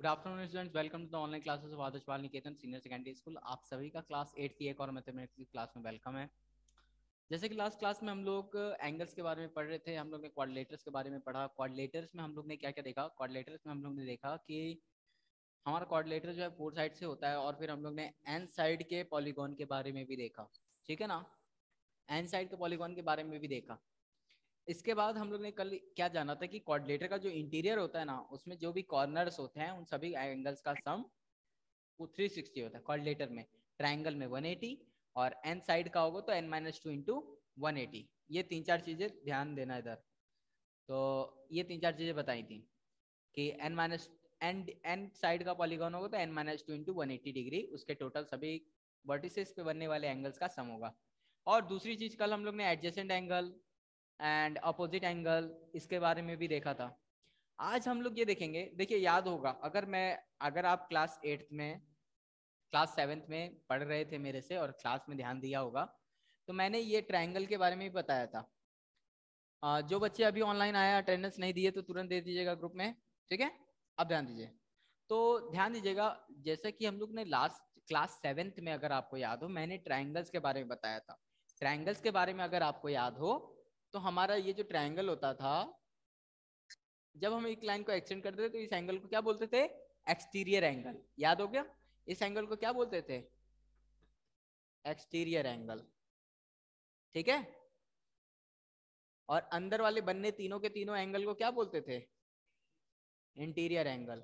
Good afternoon students, welcome to the online classes of Adarsh Bal Niketan senior secondary school. आप सभी का class 8 की एक और मैथमेटिक्स की क्लास में वेलकम है। जैसे कि लास्ट क्लास में हम लोग एंगल्स के बारे में पढ़ रहे थे, हम लोग ने क्वाड्रिलेटर्स के बारे में पढ़ा। क्वाड्रिलेटर्स में हम लोग ने क्या क्या देखा? क्वाड्रिलेटर्स में हम लोग ने देखा कि हमारा क्वाड्रिलेटर जो है 4 साइड से होता है, और फिर हम लोग ने एन साइड के पॉलीगॉन के बारे में भी देखा। ठीक है ना? एन साइड के पॉलीगॉन के बारे में भी देखा। इसके बाद हम लोग ने कल क्या जाना था कि क्वाड्रिलेटर का जो इंटीरियर होता है ना, उसमें जो भी कॉर्नर्स होते हैं उन सभी एंगल्स का सम वो 360 होता है। क्वाड्रिलेटर में ट्राइंगल में 180, और एन साइड का होगा तो n-2 इंटू 180। ये तीन चार चीजें ध्यान देना इधर। तो ये तीन चार चीजें बताई थी कि एन माइनस एन साइड का पॉलीगॉन होगा तो n-2 इंटू 180 डिग्री उसके टोटल सभी वर्टिसेस पे बनने वाले एंगल्स का सम होगा। और दूसरी चीज कल हम लोग ने adjacent angle and opposite angle इसके बारे में भी देखा था। आज हम लोग ये देखेंगे। देखिए, याद होगा अगर आप क्लास 8th में क्लास 7th में पढ़ रहे थे मेरे से और क्लास में ध्यान दिया होगा, तो मैंने ये ट्रायंगल के बारे में भी बताया था। जो बच्चे अभी ऑनलाइन आए अटेंडेंस नहीं दिए तो तुरंत दे दीजिएगा ग्रुप में। ठीक है? अब ध्यान दीजिए। तो ध्यान दीजिएगा, जैसे कि हम लोग ने लास्ट क्लास 7th में, अगर आपको याद हो, मैंने ट्रायंगल्स के बारे में बताया था। ट्रायंगल्स के बारे में अगर आपको याद हो, तो हमारा ये जो ट्रायंगल होता था, जब हम एक लाइन को एक्सटेंड करते थे तो इस एंगल को क्या बोलते थे? Exterior angle. याद हो गया? इस एंगल को क्या बोलते थे? Exterior angle. ठीक है? और अंदर वाले बनने तीनों के तीनों एंगल को क्या बोलते थे? Interior angle.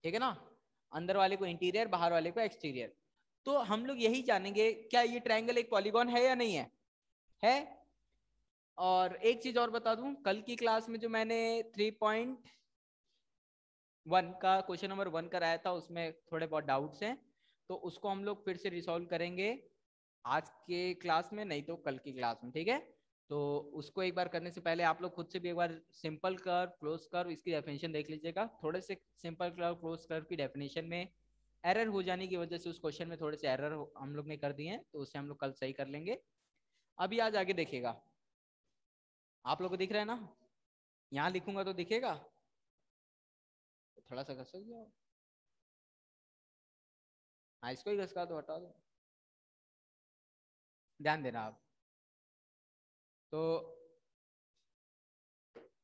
ठीक है ना? अंदर वाले को इंटीरियर, बाहर वाले को एक्सटीरियर। तो हम लोग यही जानेंगे, क्या ये ट्रायंगल एक पॉलीगॉन है या नहीं है? है। और एक चीज और बता दूं, कल की क्लास में जो मैंने 3.1 का क्वेश्चन नंबर 1 कराया था, उसमें थोड़े बहुत डाउट्स हैं, तो उसको हम लोग फिर से रिसॉल्व करेंगे आज के क्लास में, नहीं तो कल की क्लास में। ठीक है? तो उसको एक बार करने से पहले आप लोग खुद से भी एक बार सिंपल कर्व, क्लोज कर्व, इसकी डेफिनेशन देख लीजिएगा। थोड़े से सिंपल कर्व, क्लोज कर्व की डेफिनेशन में एरर हो जाने की वजह से उस क्वेश्चन में थोड़े से एरर हम लोग ने कर दिए हैं, तो उसे हम लोग कल सही कर लेंगे। अभी आज आगे देखिएगा। आप लोग को दिख रहा है ना? यहाँ लिखूंगा तो दिखेगा? थोड़ा सा घसक जाओ। हाँ, इसको ही घसका दो, हटा दो। ध्यान देना आप। तो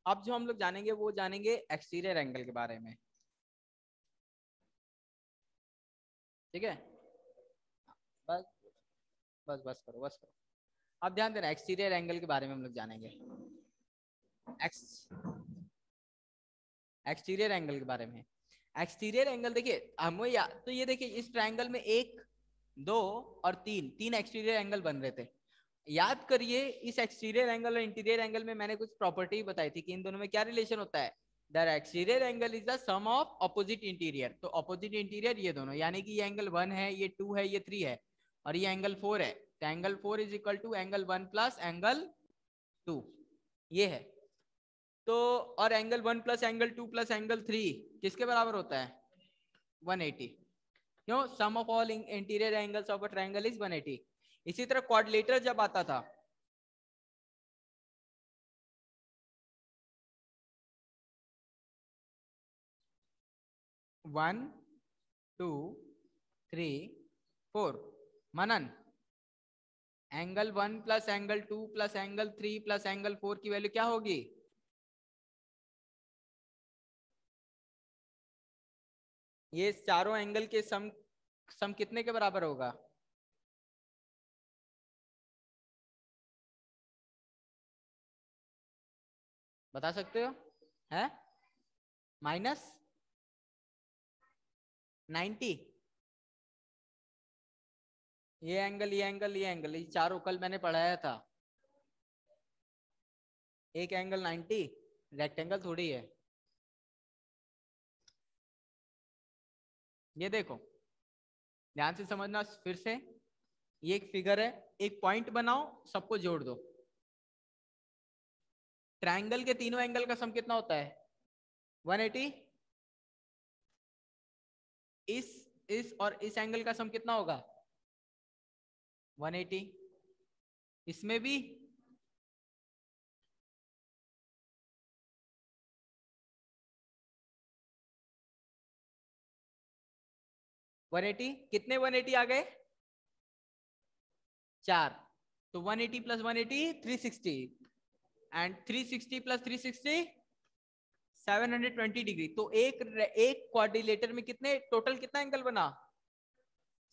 अब जो हम लोग जानेंगे वो जानेंगे एक्सटीरियर एंगल के बारे में। ठीक है? बस बस बस करो, बस करो। अब ध्यान देना, एक्सटीरियर एंगल के बारे में हम लोग जानेंगे। एक्स एक्सटीरियर एंगल के बारे में। एक्सटीरियर एंगल देखिए हमें तो ये देखिए, इस ट्रायंगल में एक, दो और तीन, तीन एक्सटीरियर एंगल बन रहे थे। याद करिए, इस एक्सटीरियर एंगल और इंटीरियर एंगल में मैंने कुछ प्रॉपर्टी बताई थी कि इन दोनों में क्या रिलेशन होता है। The exterior angle is the sum of opposite interior. तो अपोजिट इंटीरियर ये दोनों, यानी कि ये एंगल 1 है, ये 2 है, ये 3 है, और ये एंगल 4 है। तो angle 4 is equal to angle 1 plus angle 2। ये है। तो और angle 1 plus angle 2 plus angle 3 किसके बराबर होता है? 180। क्यों? Sum of all interior angles of a triangle is 180। इसी तरह क्वाड्रिलेटर जब आता था, 1 2 3 4, Manan, angle 1 plus angle 2 plus angle 3 plus angle 4 की वैल्यू क्या होगी? ये चारों एंगल के सम सम कितने के बराबर होगा? बता सकते हो? है? -90। ये एंगल, ये एंगल, ये एंगल, ये चारों कल मैंने पढ़ाया था। एक एंगल 90 रेक्टेंगल थोड़ी है। ये देखो, ध्यान से समझना फिर से। ये एक फिगर है, एक पॉइंट बनाओ, सबको जोड़ दो। ट्रायंगल के तीनों एंगल का सम कितना होता है? 180। इस और इस एंगल का सम कितना होगा? 180। इसमें भी 180, कितने 180 आ गए? 4, तो 180 प्लस 180 360, एंड 360 प्लस 360 720 डिग्री। तो एक क्वाड्रिलेटर में कितने टोटल कितना एंगल बना?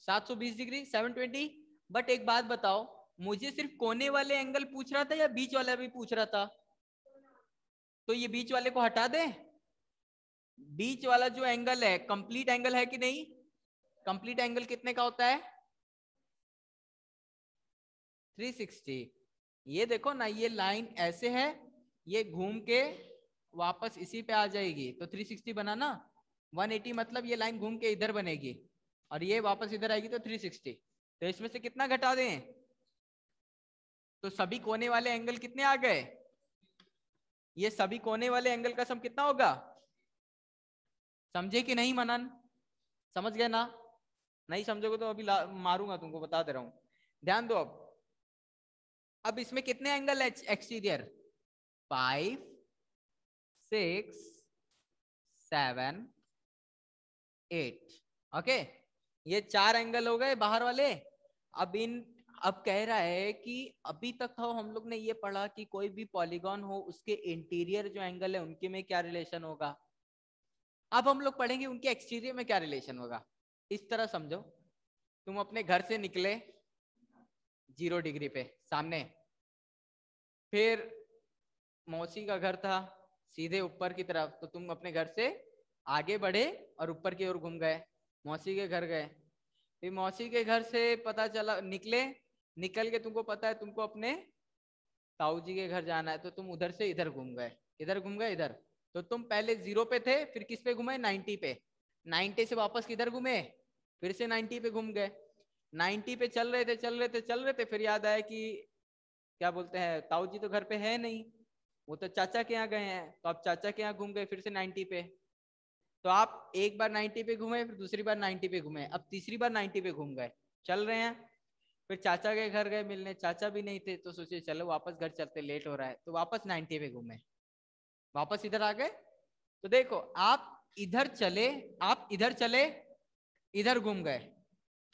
720 डिग्री, 720। बट एक बात बताओ, मुझे सिर्फ कोने वाले एंगल पूछ रहा था या बीच वाला भी पूछ रहा था? तो ये बीच वाले को हटा दें। बीच वाला जो एंगल है कंप्लीट एंगल है कि नहीं? कंप्लीट एंगल कितने का होता है? 360। ये देखो ना, ये लाइन ऐसे है, ये घूम के वापस इसी पे आ जाएगी, तो 360 बना ना। 180 मतलब ये लाइन घूम के इधर बनेगी और ये वापस इधर आएगी, तो 360। तो इसमें से कितना घटा दें? तो सभी कोने वाले एंगल कितने आ गए? ये सभी कोने वाले एंगल का सम कितना होगा? समझे कि नहीं मनन? समझ गए ना? नहीं समझोगे तो अभी मारूंगा तुमको, बता दे रहा हूं। ध्यान दो। अब इसमें कितने एंगल है एक्सटीरियर? 5, 6, 7, 8। ओके, ये 4 एंगल हो गए बाहर वाले। अब कह रहा है कि अभी तक तो हम लोग ने ये पढ़ा कि कोई भी पॉलीगॉन हो उसके इंटीरियर जो एंगल है उनके में क्या रिलेशन होगा। अब हम लोग पढ़ेंगे उनके एक्सटीरियर में क्या रिलेशन होगा। इस तरह समझो, तुम अपने घर से निकले 0 डिग्री पे सामने, फिर मौसी का घर था सीधे ऊपर की तरफ, तो तुम अपने घर से आगे बढ़े और ऊपर की ओर घूम गए, मौसी के घर गए। फिर मौसी के घर से पता चला निकल के तुमको पता है तुमको अपने ताऊ जी के घर जाना है, तो तुम उधर से इधर घूम गए, इधर घूम गए इधर। तो तुम पहले 0 पे थे, फिर किस पे घूमे? 90 पे। 90 से वापस किधर घूमे? फिर से 90 पे घूम गए। 90 पे चल रहे थे, फिर याद आया कि क्या बोलते हैं, ताऊ जी तो घर पे है नहीं, वो तो चाचा के यहाँ गए हैं। तो आप चाचा के यहाँ घूम गए फिर से 90 पे। तो आप एक बार 90 पे घूमे, फिर दूसरी बार 90 पे घूमे, अब तीसरी बार 90 पे घूम गए, चल रहे हैं। फिर चाचा के घर गए मिलने, चाचा भी नहीं थे, तो सोचे चलो वापस घर चलते, लेट हो रहा है, तो वापस 90 पे घूमे, वापस इधर आ गए। तो देखो, आप इधर चले, इधर घूम गए,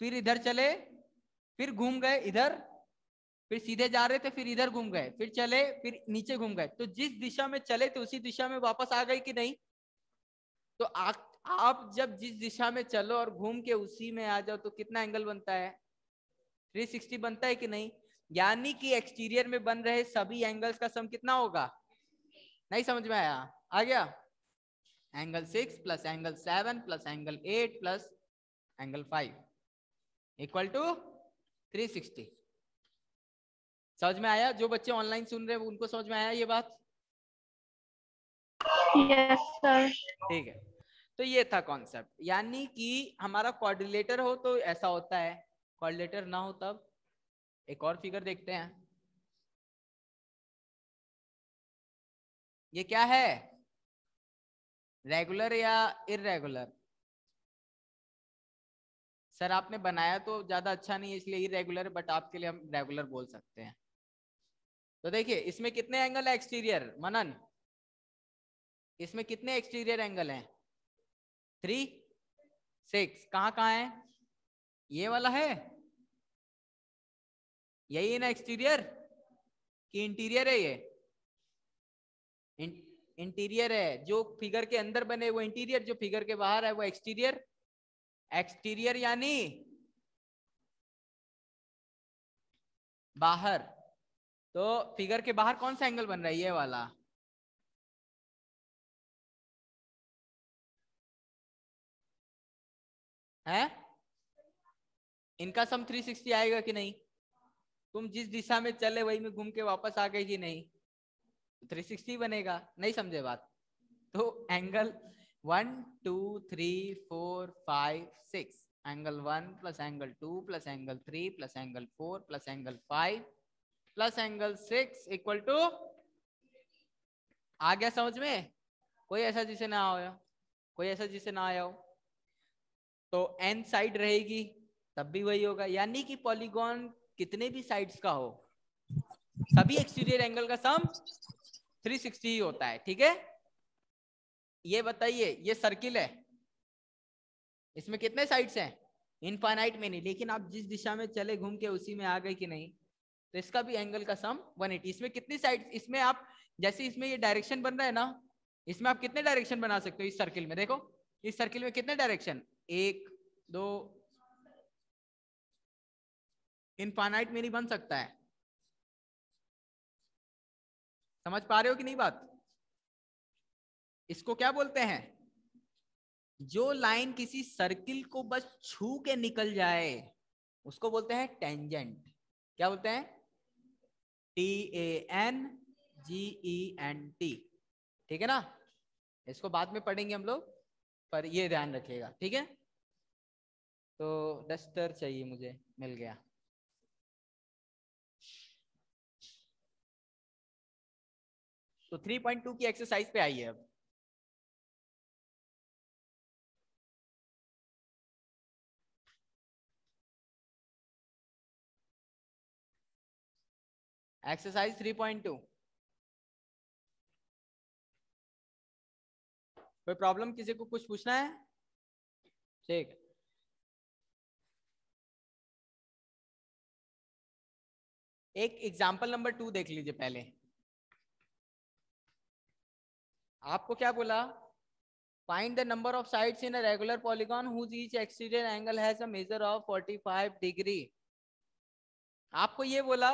फिर इधर चले, फिर घूम गए इधर, फिर सीधे जा रहे थे, फिर इधर घूम गए, फिर चले, फिर नीचे घूम गए। तो जिस दिशा में चले थे उसी दिशा में वापस आ गए कि नहीं? तो आप जब जिस दिशा में चलो और घूम के उसी में आ जाओ, तो कितना एंगल बनता है? 360 बनता है कि नहीं? यानी कि एक्सटीरियर में बन रहे सभी एंगल्स का सम कितना होगा? नहीं समझ में आया? आ गया? Angle 6 plus angle 7 plus angle 8 plus angle 5 equal to 360। समझ में आया? जो बच्चे ऑनलाइन सुन रहे हैं उनको समझ में आया ये बात? Yes sir. ठीक है, तो ये था कॉन्सेप्ट। यानी कि हमारा क्वाड्रिलेटर हो तो ऐसा होता है, क्वाड्रिलेटर ना हो तब। एक और फिगर देखते हैं, ये क्या है? रेगुलर या इररेगुलर? सर आपने बनाया तो ज्यादा अच्छा नहीं है इसलिए इररेगुलर, बट आपके लिए हम रेगुलर बोल सकते हैं। तो देखिए इसमें कितने एंगल है एक्सटीरियर मनन? इसमें कितने एक्सटीरियर एंगल हैं? 3, 6। कहाँ कहाँ है? ये वाला है, यही है ना एक्सटीरियर कि इंटीरियर है? ये इंटीरियर है। जो फिगर के अंदर बने वो इंटीरियर, जो फिगर के बाहर है वो एक्सटीरियर। एक्सटीरियर यानी बाहर। तो फिगर के बाहर कौन सा एंगल बन रहा है? ये वाला। है? इनका सम 360 आएगा कि नहीं? तुम जिस दिशा में चले वही में घूम के वापस आ गए कि नहीं? 360 बनेगा। नहीं समझे बात? तो angle 1 2 3 4 5 6, angle 1 plus angle 2 plus angle 3 plus angle 4 plus angle 5 plus angle 6 equal to. आ गया समझ में? कोई ऐसा जिसे ना आया, कोई ऐसा जिसे ना आया हो? तो एन साइड रहेगी तब भी वही होगा। यानी कि पॉलीगॉन कितने भी साइड्स का हो, सभी एक्सटीरियर एंगल का सम 360 ही होता है। ठीक है? ये बताइए, ये सर्किल है, इसमें कितने साइड्स हैं? इनफाइनाइट में नहीं, लेकिन आप जिस दिशा में चले घूम के उसी में आ गए कि नहीं, तो इसका भी एंगल का सम 180। इसमें कितनी साइड, इसमें आप जैसे इसमें ये डायरेक्शन बन रहा है ना, इसमें आप कितने डायरेक्शन बना सकते हो इस सर्किल में, देखो इस सर्किल में कितने डायरेक्शन, 1 2, इनफाइनाइट में नहीं बन सकता है। समझ पा रहे हो कि नहीं बात? इसको क्या बोलते हैं, जो लाइन किसी सर्किल को बस छू के निकल जाए उसको बोलते हैं टेंजेंट। क्या बोलते हैं? TANGENT। ठीक है ना? इसको बाद में पढ़ेंगे हम लोग, पर ये ध्यान रखिएगा, ठीक है? तो डस्टर चाहिए मुझे, मिल गया। तो 3.2 की एक्सरसाइज पे आइए अब। एक्सरसाइज 3.2, कोई प्रॉब्लम, किसी को कुछ पूछना है? ठीक, एक एग्जाम्पल नंबर 2 देख लीजिए पहले। आपको क्या बोला, find the number of sides in a regular polygon whose each exterior angle has a measure of 45 degree. आपको ये बोला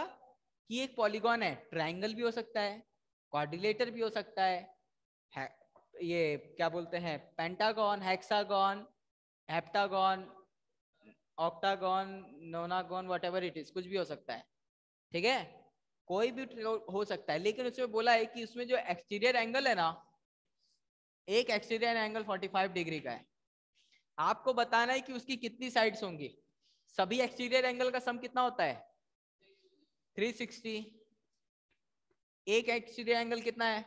कि एक पॉलीगॉन है, ट्रायंगल भी हो सकता है, क्वाड्रिलेटर भी हो सकता है, ये क्या बोलते हैं, pentagon, hexagon, heptagon, octagon, नोनागन, whatever it is, कुछ भी हो सकता है। ठीक है, कोई भी हो सकता है, लेकिन उसमें बोला है कि उसमें जो एक्सटीरियर एंगल है ना, एक एक्सटीरियर एंगल 45 डिग्री का है। आपको बताना है कि उसकी कितनी साइड्स होंगी। सभी एक्सटीरियर एंगल का सम कितना होता है? 360। एक एक्सटीरियर एंगल कितना है,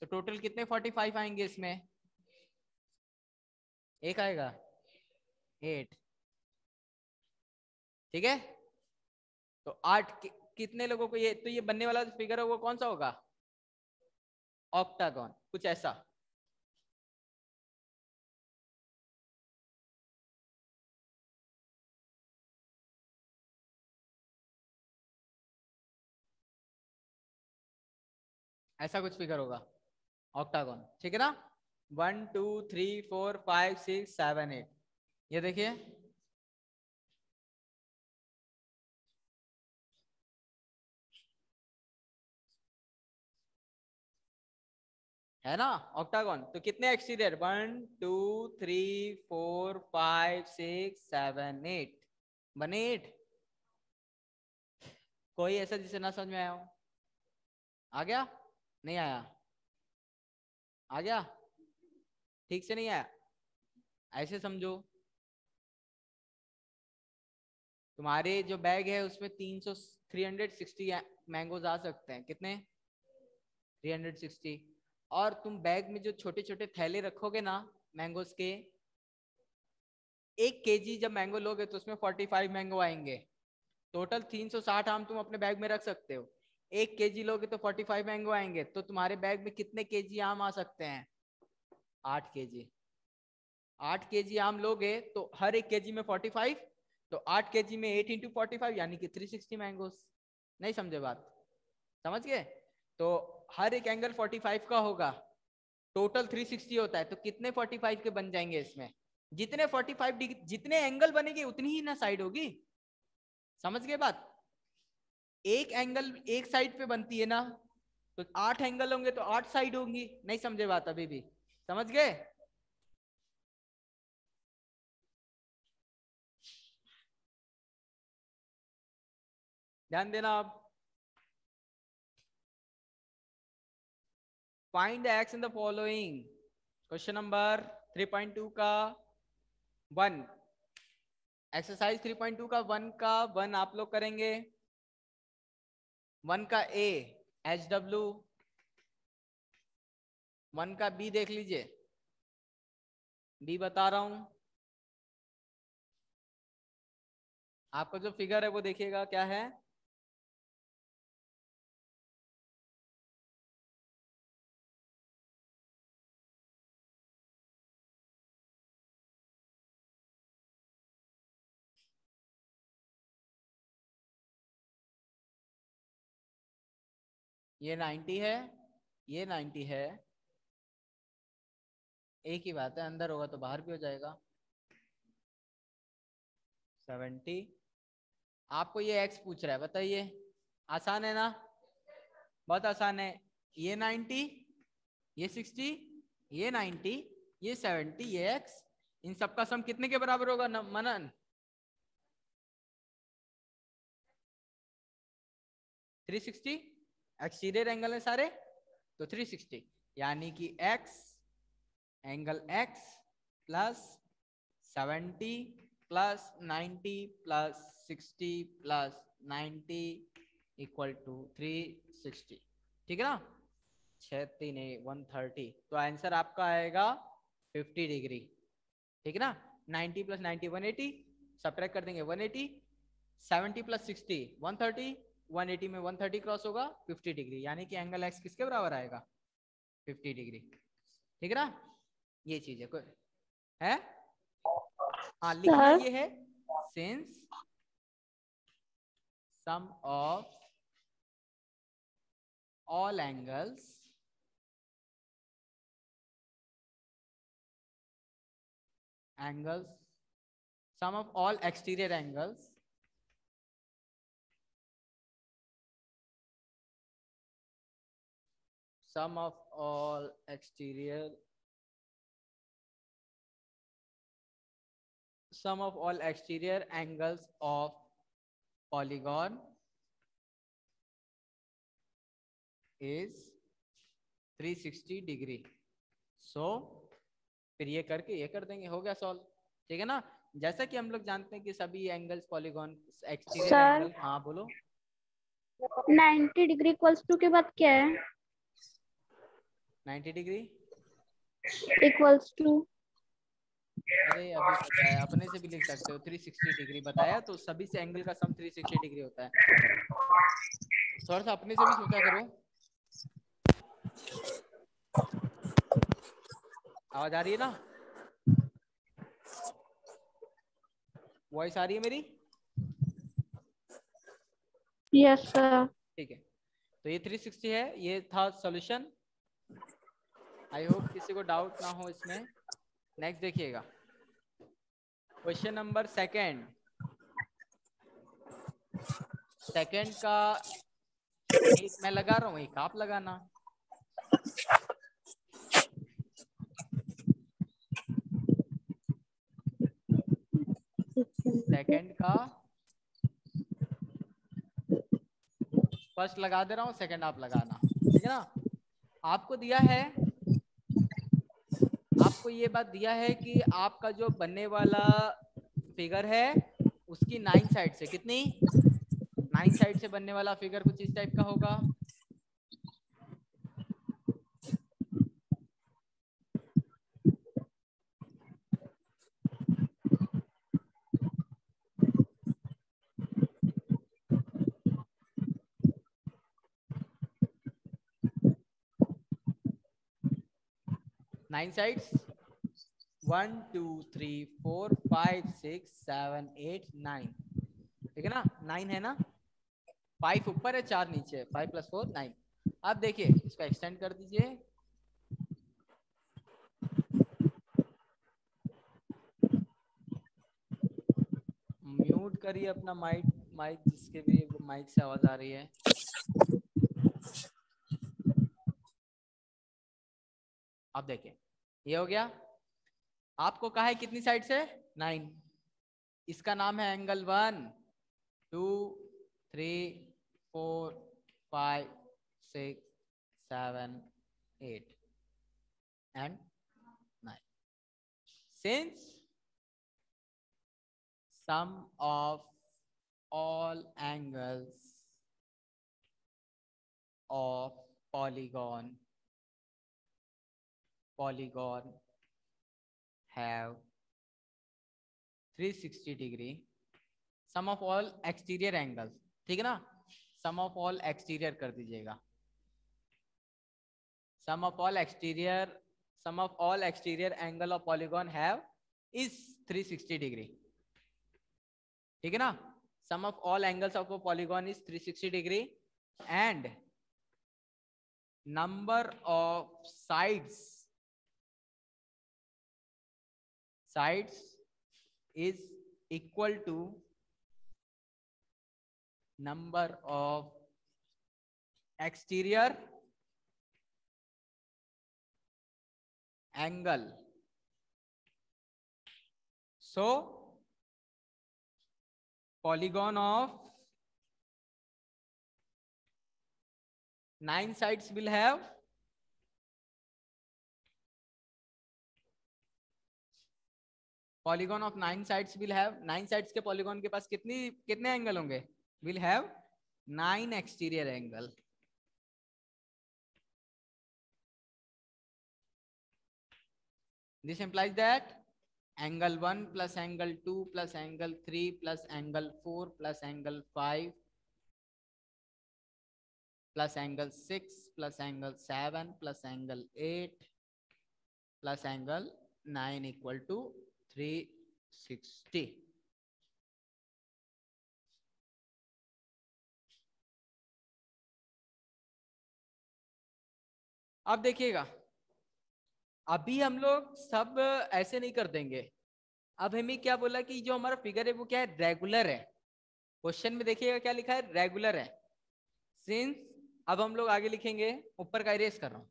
तो टोटल कितने 45 आएंगे इसमें? एक आएगा, 8। ठीक है, तो 8 कितने लोगों को, ये तो ये बनने वाला फिगर है वो कौन सा होगा? ऑक्टागन, कुछ ऐसा। ऐसा कुछ फिगर होगा, ऑक्टागन। ठीक है ना? 1 2 3 4 5 6 7 8, ये देखिए, है ना ऑक्टागन। तो कितने एक्सटीरियर, 1 2 3 4 5 6 7 8, बने 8। कोई ऐसा जिसे ना समझ में आया हो? आ गया? नहीं आया? आ गया? ठीक से नहीं आया? ऐसे समझो, तुम्हारे जो बैग है उसमें 360 मैंगोज आ सकते हैं, कितने? 360। और तुम बैग में जो छोटे छोटे थैले रखोगे ना मैंगोज के, 1 kg जब मैंगो लोगे तो उसमें 45 मैंगो आएंगे। टोटल 360 आम तुम अपने बैग में रख सकते हो। 1 kg लोगे तो 45 मैंगो आएंगे, तो तुम्हारे बैग में कितने kg आम आ सकते हैं? 8 kg। 8 kg आम लोगे तो हर 1 kg में 45, तो 8 kg में 8 इंटू 45 यानी कि 360 मैंगोस। नहीं समझे बात? समझ गए? तो हर एक एंगल 45 का होगा, टोटल 360 होता है, तो कितने 45 के बन जाएंगे इसमें? जितने 45 डिग्री, जितने एंगल बनेंगे उतनी ही ना साइड होगी। समझ गए बात? एक एंगल एक साइड पे बनती है ना, तो 8 एंगल होंगे तो 8 साइड होंगी। नहीं समझे बात अभी भी? समझ गए? ध्यान देना आप। Find the x in the following, question number 3.2 का 1, एक्सरसाइज 3.2 का 1 का 1 आप लोग करेंगे। 1 का ए HW, 1 का बी देख लीजिए, बी बता रहा हूं आपको, जो फिगर है वो देखिएगा क्या है। ये 90 है, ये 90 है, एक ही बात है, अंदर होगा तो बाहर भी हो जाएगा। 70, आपको ये x पूछ रहा है, बताइए, आसान है ना, बहुत आसान है। ये 90, ये 60, ये 90, ये 70, ये x, इन सबका सम कितने के बराबर होगा मनन? 360। एक्सटीरियर एंगल है सारे, तो 360, यानी कि x, angle x plus 70 plus 90 plus 60 plus 90 equal to 360। ठीक है ना, 130, तो आंसर आपका आएगा 50 डिग्री। ठीक है ना, 90 प्लस 90 180, सब्ट्रैक्ट कर देंगे 180, 70 प्लस 60 130, 180 में 130 क्रॉस होगा 50 डिग्री, यानी कि एंगल एक्स किसके बराबर आएगा? 50 डिग्री। ठीक है ना, ये चीज है, कोई है? हाँ, लिखना ये है, since sum of all angles sum of all exterior angles sum of all exterior angles of polygon is 360 degree. So फिर ये करके ये कर देंगे, हो गया सॉल्व। ठीक है ना, जैसा कि हम लोग जानते हैं कि सभी एंगल्स पॉलीगॉन एक्सटीरियर एंगल, हाँ बोलो। 90 डिग्री इक्वल्स टू के बाद क्या है? 90 डिग्री इक्वल्स टू, अरे अभी पता है, अपने से भी लिख सकते हो, 360 डिग्री बताया तो सभी से एंगल का सम 360 डिग्री होता है। थोड़ा सा अपने से भी सोचा करो। आवाज आ रही है ना, वॉइस आ रही है मेरी? Yes sir. ठीक है, तो ये 360 है, ये था सॉल्यूशन। आई होप किसी को डाउट ना हो इसमें। नेक्स्ट देखिएगा, क्वेश्चन नंबर सेकंड का एक मैं लगा रहा हूँ, एक आप लगाना। सेकंड का फर्स्ट लगा दे रहा हूँ, सेकंड आप लगाना। ठीक है ना, आपको दिया है, आपको ये बात दिया है कि आपका जो बनने वाला फिगर है उसकी 9 साइड से, कितनी 9 साइड से बनने वाला फिगर कुछ इस टाइप का होगा। Nine sides, 1 2 3 4 5 6 7 8 9। ठीक है ना, 9 है ना, 5 ऊपर है 4 नीचे, 5 + 4 9। अब देखिए इसको एक्सटेंड कर दीजिए, म्यूट करिए अपना माइक, जिसके भी माइक से आवाज आ रही है। अब देखिए ये हो गया, आपको कहा है कितनी साइड से? 9। इसका नाम है angle 1 2 3 4 5 6 7 8 and 9। Since sum of all angles of polygon have 360 degree, sum of all exterior angles, ठीक है ना, सम ऑफ ऑल एक्सटीरियर कर दीजिएगा, sum of all exterior angle of polygon have is 360 degree. ठीक है ना, sum of all angles of a polygon is 360 degree and number of sides is equal to number of exterior angle. So polygon of 9 sides will have polygon of 9 sides will have 9 sides के polygon के पास कितने angle होंगे? Will have 9 exterior angle. This implies that angle 1 plus angle 2 plus angle 3 plus angle 4 plus angle 5 plus angle 6 plus angle 7 plus angle 8 plus angle 9 equal to 360. अब देखिएगा, अभी हम लोग सब ऐसे नहीं कर देंगे. अब हमें क्या बोला कि जो हमारा फिगर है वो क्या है? रेगुलर है. क्वेश्चन में देखिएगा क्या लिखा है? रेगुलर है. सिंस अब हम लोग आगे लिखेंगे, ऊपर का इरेज कर रहा हूं.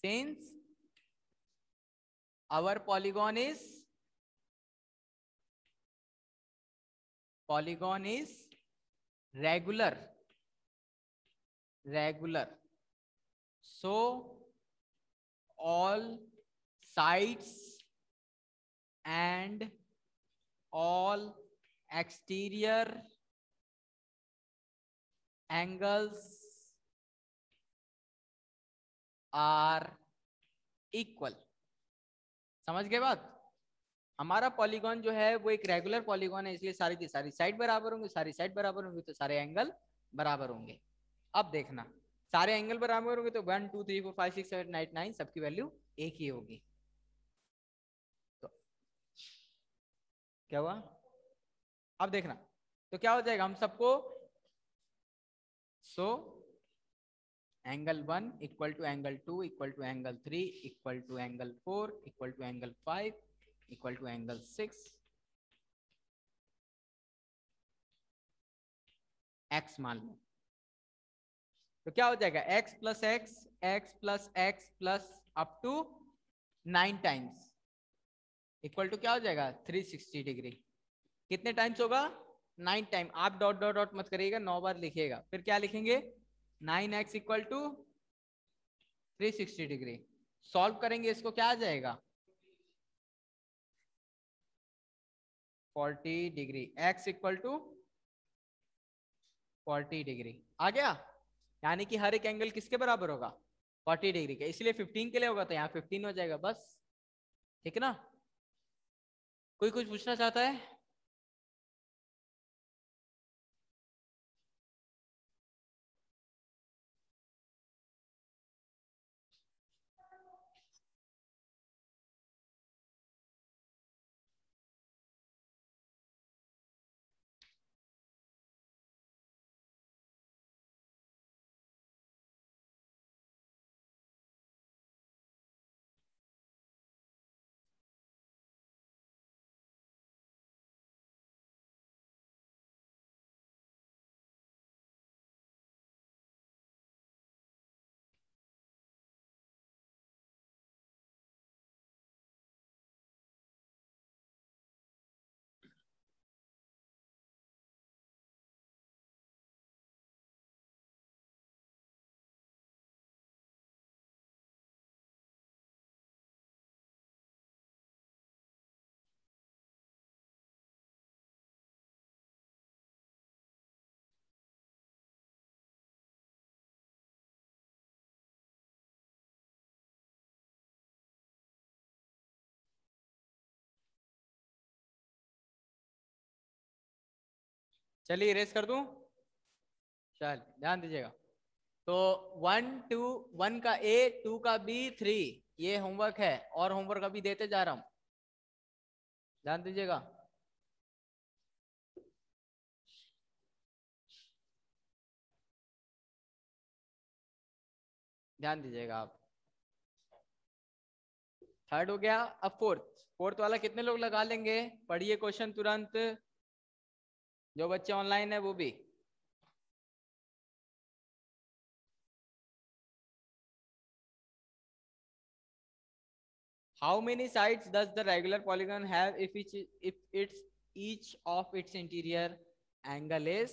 Since our polygon is regular, so all sides and all exterior angles are equal. समझ गए बात? हमारा पॉलीगॉन जो है वो एक रेगुलर पॉलीगॉन है, इसलिए सारी की सारी साइड बराबर होंगे. सारी साइड बराबर होंगे तो सारे एंगल बराबर होंगे. अब देखना, सारे एंगल बराबर होंगे तो 1 2 3 4 5 6 7 8 9 सबकी वैल्यू एक ही होगी. तो क्या हुआ? अब देखना तो क्या हो जाएगा हम सबको. So angle 1 equal to angle 2 equal to angle 3 equal to angle 4 equal to angle 5 equal to angle 6 x मान लो. तो क्या हो जाएगा? x plus x plus up to 9 times equal to क्या हो जाएगा? 360 डिग्री. कितने टाइम्स होगा? 9 टाइम. आप डॉट डॉट डॉट मत करिएगा, 9 बार लिखिएगा. फिर क्या लिखेंगे? 9x equal to 360 degree. Solve करेंगे इसको, क्या आ जाएगा? 40 degree. x equal to 40 degree आ गया. यानी कि हर एक एंगल किसके बराबर होगा? 40 डिग्री के. इसलिए 15 के लिए होगा तो यहाँ 15 हो जाएगा. बस ठीक है ना? कोई कुछ पूछना चाहता है? चलिए इरेज कर दूं. चल ध्यान दीजिएगा. तो 1 2 1 का A 2 का B 3 ये होमवर्क है, और होमवर्क अभी देते जा रहा हूं. ध्यान दीजिएगा. ध्यान दीजिएगा आप। थर्ड हो गया। अब फोर्थ वाला कितने लोग लगा लेंगे? पढ़िए क्वेश्चन तुरंत, जो बच्चे ऑनलाइन है वो भी। How many sides does the regular polygon have if each of its interior angle is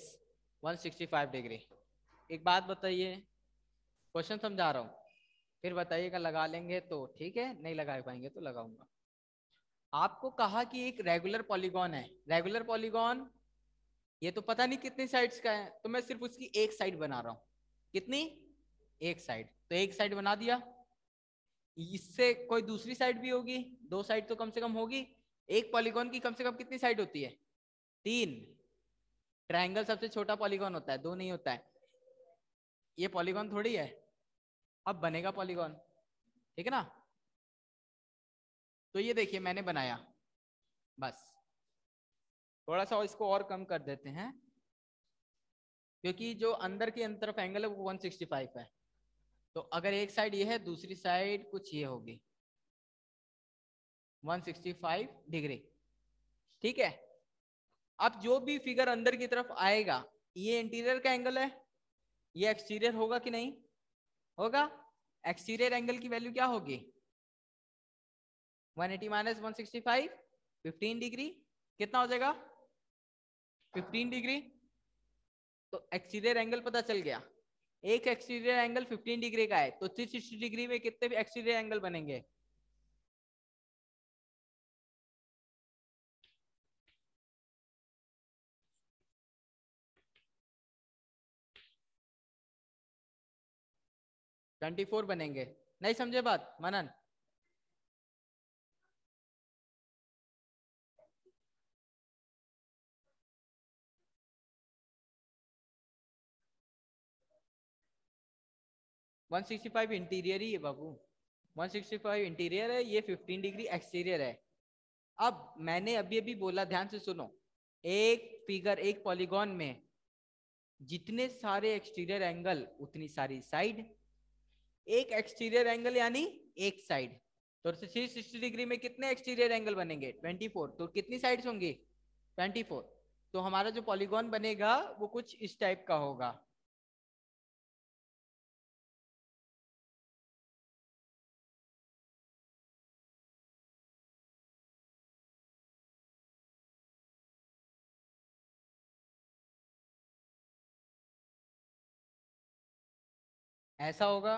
165 degree? एक बात बताइए, क्वेश्चन समझा रहा हूँ, फिर बताइएगा लगा लेंगे तो ठीक है, नहीं लगा पाएंगे तो लगाऊंगा। आपको कहा कि एक रेगुलर पॉलीगॉन है, रेगुलर पॉलीगॉन ये तो पता नहीं कितनी साइड्स का है, तो मैं सिर्फ उसकी एक साइड बना रहा हूँ। कितनी? एक साइड। तो एक साइड बना दिया, इससे कोई दूसरी साइड भी होगी, दो साइड तो कम से कम होगी। एक पॉलीगॉन की कम से कम कितनी साइड होती है? 3। ट्रायंगल सबसे छोटा पॉलीगॉन होता है, 2 नहीं होता है। ये पॉलीगॉन थोड़ी है, अब बनेगा पॉलीगॉन, ठीक है ना? तो ये देखिए मैंने बनाया, बस थोड़ा सा इसको और कम कर देते हैं, क्योंकि जो अंदर की तरफ एंगल है वो 165 है। तो अगर एक साइड ये है, दूसरी साइड कुछ ये होगी 165 डिग्री, ठीक है? अब जो भी फिगर अंदर की तरफ आएगा, ये इंटीरियर का एंगल है, ये एक्सटीरियर होगा कि नहीं होगा? एक्सटीरियर एंगल की वैल्यू क्या होगी? 180 माइनस 165, 15 डिग्री। कितना हो जाएगा? 15 डिग्री। तो एक्सटीरियर एंगल पता चल गया, एक एक्सटीरियर एंगल 15 डिग्री का है, तो 360 डिग्री में कितने एक्सटीरियर एंगल बनेंगे? ट्वेंटी 24 बनेंगे। नहीं समझे बात मनन? वन 165 इंटीरियर ही है बाबू, 165 इंटीरियर है, ये 15 डिग्री एक्सटीरियर है। अब मैंने अभी अभी बोला, ध्यान से सुनो, एक फिगर, एक पॉलीगॉन में जितने सारे एक्सटीरियर एंगल उतनी सारी साइड। एक एक्सटीरियर एंगल यानी एक साइड, तो 360 डिग्री में कितने एक्सटीरियर एंगल बनेंगे? 24। तो कितनी साइड्स होंगी? 24। तो हमारा जो पॉलीगॉन बनेगा वो कुछ इस टाइप का होगा। ऐसा होगा।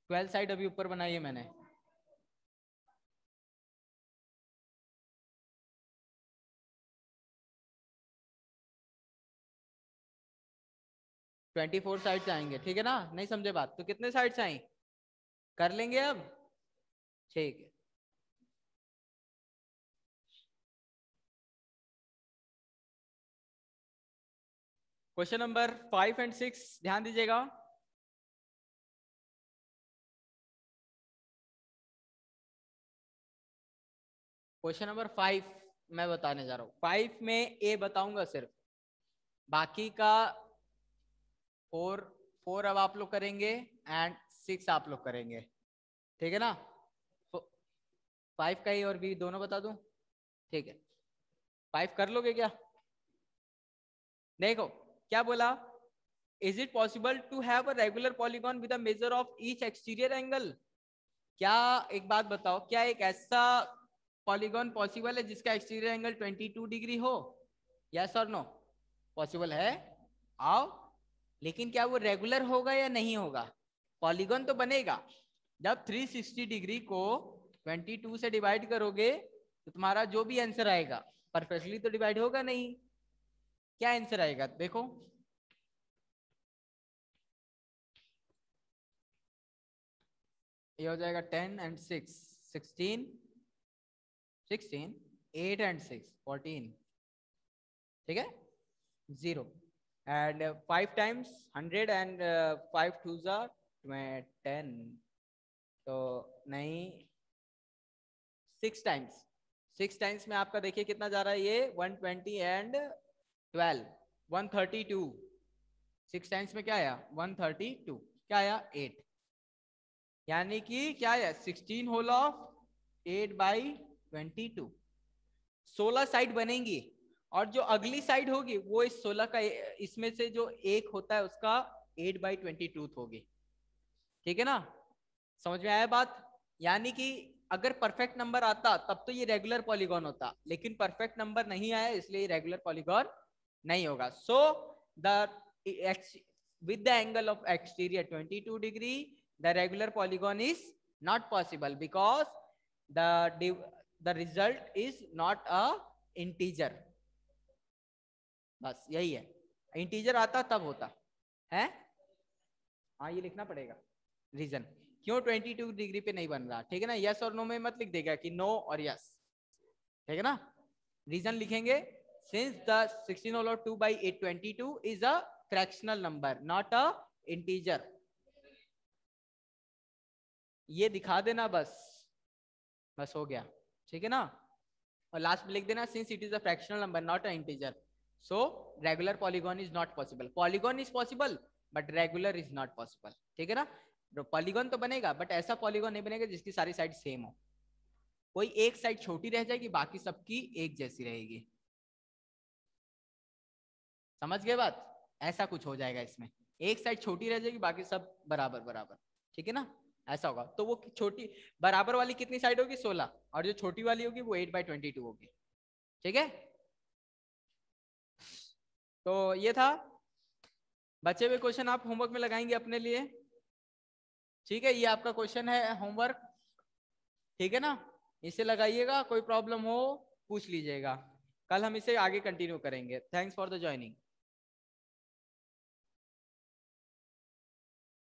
12 साइड अभी ऊपर बनाई है मैंने। ट्वेंटी 24 साइड्स आएंगे, ठीक है ना? नहीं समझे बात? तो कितने साइड्स आई कर लेंगे अब, ठीक है। क्वेश्चन नंबर 5 एंड 6 ध्यान दीजिएगा। क्वेश्चन नंबर 5 मैं बताने जा रहा हूँ। 5 में ए बताऊंगा सिर्फ, बाकी का 4 अब आप लोग करेंगे एंड 6 आप लोग करेंगे, ठीक है ना? 5 का ए और बी दोनों बता दूं, ठीक है? 5 कर लोगे क्या? देखो क्या बोला, is it possible to have a regular polygon with a measure of each exterior angle? क्या, एक बात बताओ, क्या एक ऐसा पॉलीगॉन पॉसिबल है जिसका एक्सटीरियर एंगल 22 डिग्री हो? यस और नो? पॉसिबल है। आओ, लेकिन क्या वो रेगुलर होगा या नहीं होगा? पॉलीगॉन तो बनेगा, जब 360 डिग्री को 22 से डिवाइड करोगे तो तुम्हारा जो भी आंसर आएगा परफेक्टली तो डिवाइड होगा नहीं। क्या आंसर आएगा देखो, ये हो जाएगा 10 एंड 6 16, 16 8 एंड 6 14, ठीक है? 0 एंड 5 टाइम्स 100 एंड 5 टू ज़ा 10, तो नहीं 6 टाइम्स, 6 टाइम्स में आपका देखिए कितना जा रहा है, ये 120 एंड 12 132। 6 टाइम्स में क्या आया? 132। क्या आया? 8। यानी कि क्या है 16 होल ऑफ 8/22, 16 साइड बनेंगी और जो अगली साइड होगी वो इस 16 का इसमें से जो एक होता है उसका 8/22 होगी। ठीक है ना, समझ में आया बात। यानी कि अगर परफेक्ट नंबर आता तब तो ये रेगुलर पॉलीगॉन होता, लेकिन परफेक्ट नंबर नहीं आया इसलिए ये रेगुलर पॉलीगॉन नहीं होगा। So the with the angle of exterior 22 degree the regular polygon is not possible because the result is not a integer। बस यही है, इंटीजर आता तब होता है। हाँ ये लिखना पड़ेगा रीजन क्यों 22 डिग्री पे नहीं बन रहा। ठीक है ना, यस और नो में मत लिख देगा कि नो और यस। ठीक है ना, रीजन लिखेंगे since the 16 whole of 2/822 is a fractional number not a integer. ये दिखा देना बस, बस हो गया। ठीक है ना, और लास्ट में लिख देना since it is a fractional number not a integer so regular polygon is not possible. Polygon is possible but regular is not possible. ठीक है ना, पॉलीगॉन तो बनेगा बट ऐसा पॉलीगॉन नहीं बनेगा जिसकी सारी साइड सेम हो, कोई एक साइड छोटी रह जाएगी बाकी सबकी एक जैसी रहेगी। समझ गए बात, ऐसा कुछ हो जाएगा इसमें, एक साइड छोटी रह जाएगी बाकी सब बराबर बराबर। ठीक है ना, ऐसा होगा। तो वो छोटी बराबर वाली कितनी साइड होगी 16 और जो छोटी वाली होगी वो 8/22 होगी। ठीक है, तो ये था। बचे हुए क्वेश्चन आप होमवर्क में लगाएंगे अपने लिए। ठीक है, ये आपका क्वेश्चन है होमवर्क। ठीक है ना, इसे लगाइएगा, कोई प्रॉब्लम हो पूछ लीजिएगा, कल हम इसे आगे कंटिन्यू करेंगे। Thanks for the joining.